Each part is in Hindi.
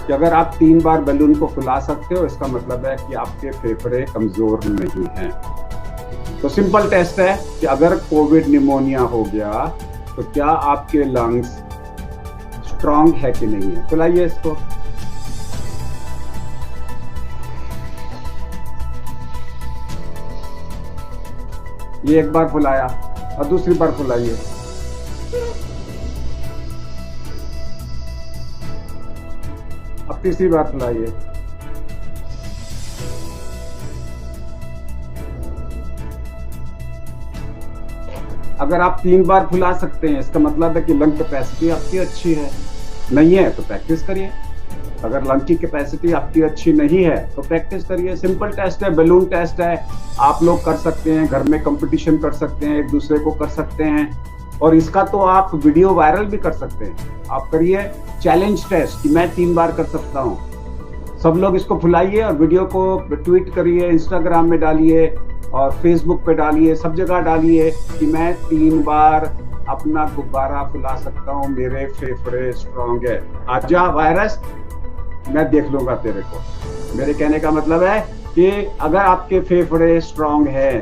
कि अगर आप 3 बार बैलून को फुला सकते हो इसका मतलब है कि आपके फेफड़े कमजोर नहीं हैं। तो सिंपल टेस्ट है कि अगर कोविड निमोनिया हो गया तो क्या आपके लंग्स स्ट्रांग है कि नहीं है। फुलाइए इसको। ये एक बार फुलाया और दूसरी बार फुलाइए। अब तीसरी बार फुलाइए। अगर आप 3 बार फुला सकते हैं इसका मतलब है कि लंग कैपेसिटी आपकी अच्छी है। नहीं है तो प्रैक्टिस करिए। अगर लंग की कैपेसिटी आपकी अच्छी नहीं है तो प्रैक्टिस करिए। सिंपल टेस्ट है, बैलून टेस्ट है, आप लोग कर सकते हैं, घर में कंपटीशन कर सकते हैं, एक दूसरे को कर सकते हैं और इसका तो आप वीडियो वायरल भी कर सकते हैं। आप करिए चैलेंज टेस्ट कि मैं 3 बार कर सकता हूँ। सब लोग इसको फुलाइए और वीडियो को ट्वीट करिए, इंस्टाग्राम में डालिए और फेसबुक पे डालिए, सब जगह डालिए कि मैं 3 बार अपना गुब्बारा फुला सकता हूँ, मेरे फेफड़े स्ट्रांग है। आजा वायरस, मैं देख लूंगा तेरे को। मेरे कहने का मतलब है कि अगर आपके फेफड़े स्ट्रांग है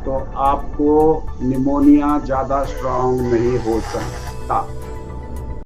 तो आपको निमोनिया ज्यादा स्ट्रांग नहीं हो सकता।